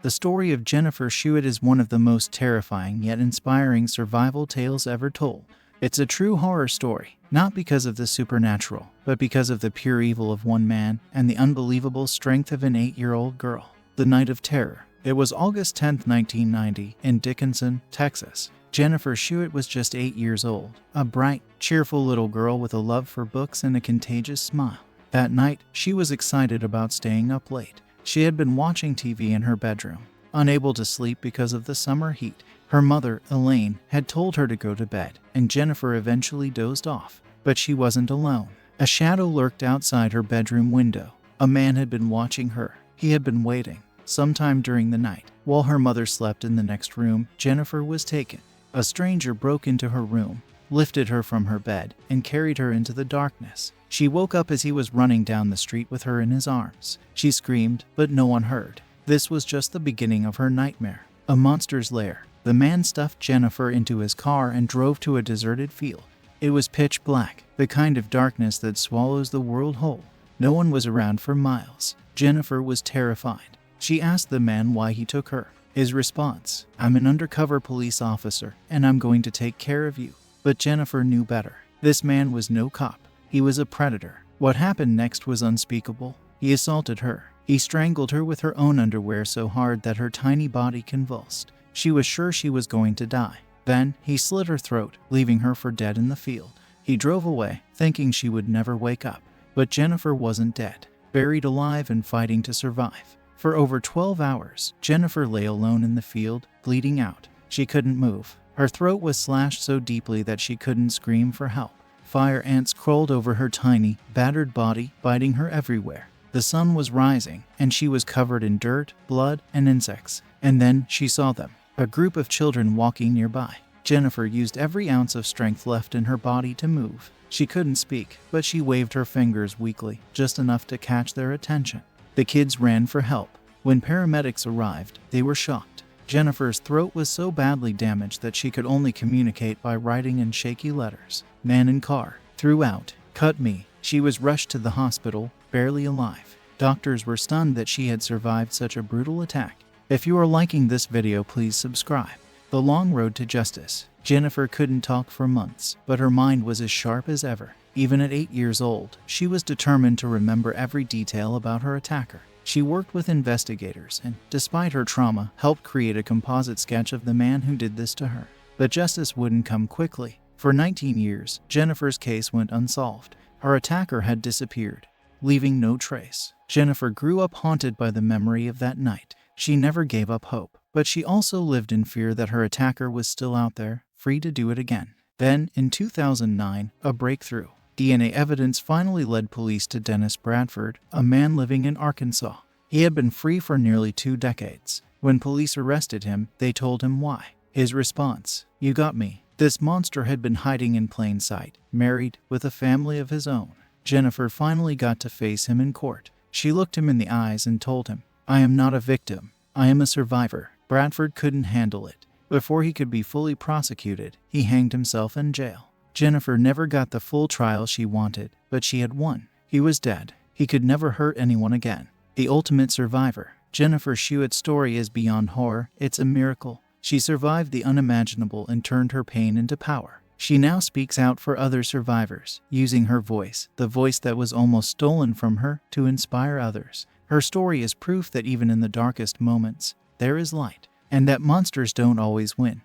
The story of Jennifer Schuett is one of the most terrifying yet inspiring survival tales ever told. It's a true horror story, not because of the supernatural, but because of the pure evil of one man and the unbelievable strength of an 8-year-old girl. The Night of Terror. It was August 10, 1990, in Dickinson, Texas. Jennifer Schuett was just 8 years old, a bright, cheerful little girl with a love for books and a contagious smile. That night, she was excited about staying up late. She had been watching TV in her bedroom, unable to sleep because of the summer heat. Her mother, Elaine, had told her to go to bed, and Jennifer eventually dozed off. But she wasn't alone. A shadow lurked outside her bedroom window. A man had been watching her. He had been waiting. Sometime during the night, while her mother slept in the next room, Jennifer was taken. A stranger broke into her room, lifted her from her bed, and carried her into the darkness. She woke up as he was running down the street with her in his arms. She screamed, but no one heard. This was just the beginning of her nightmare. A monster's lair. The man stuffed Jennifer into his car and drove to a deserted field. It was pitch black, the kind of darkness that swallows the world whole. No one was around for miles. Jennifer was terrified. She asked the man why he took her. His response, "I'm an undercover police officer, and I'm going to take care of you." But Jennifer knew better. This man was no cop. He was a predator. What happened next was unspeakable. He assaulted her. He strangled her with her own underwear so hard that her tiny body convulsed. She was sure she was going to die. Then, he slit her throat, leaving her for dead in the field. He drove away, thinking she would never wake up. But Jennifer wasn't dead, buried alive and fighting to survive. For over 12 hours, Jennifer lay alone in the field, bleeding out. She couldn't move. Her throat was slashed so deeply that she couldn't scream for help. Fire ants crawled over her tiny, battered body, biting her everywhere. The sun was rising, and she was covered in dirt, blood, and insects. And then she saw them. A group of children walking nearby. Jennifer used every ounce of strength left in her body to move. She couldn't speak, but she waved her fingers weakly, just enough to catch their attention. The kids ran for help. When paramedics arrived, they were shocked. Jennifer's throat was so badly damaged that she could only communicate by writing in shaky letters. "Man in car. Threw out. Cut me." She was rushed to the hospital, barely alive. Doctors were stunned that she had survived such a brutal attack. If you are liking this video, please subscribe. The long road to justice. Jennifer couldn't talk for months, but her mind was as sharp as ever. Even at 8 years old, she was determined to remember every detail about her attacker. She worked with investigators and, despite her trauma, helped create a composite sketch of the man who did this to her. But justice wouldn't come quickly. For 19 years, Jennifer's case went unsolved. Her attacker had disappeared, leaving no trace. Jennifer grew up haunted by the memory of that night. She never gave up hope, but she also lived in fear that her attacker was still out there, free to do it again. Then, in 2009, a breakthrough. DNA evidence finally led police to Dennis Bradford, a man living in Arkansas. He had been free for nearly 2 decades. When police arrested him, they told him why. His response, "You got me." This monster had been hiding in plain sight, married, with a family of his own. Jennifer finally got to face him in court. She looked him in the eyes and told him, "I am not a victim. I am a survivor." Bradford couldn't handle it. Before he could be fully prosecuted, he hanged himself in jail. Jennifer never got the full trial she wanted, but she had won. He was dead. He could never hurt anyone again. The ultimate survivor. Jennifer Schuett's story is beyond horror, it's a miracle. She survived the unimaginable and turned her pain into power. She now speaks out for other survivors, using her voice, the voice that was almost stolen from her, to inspire others. Her story is proof that even in the darkest moments, there is light, and that monsters don't always win.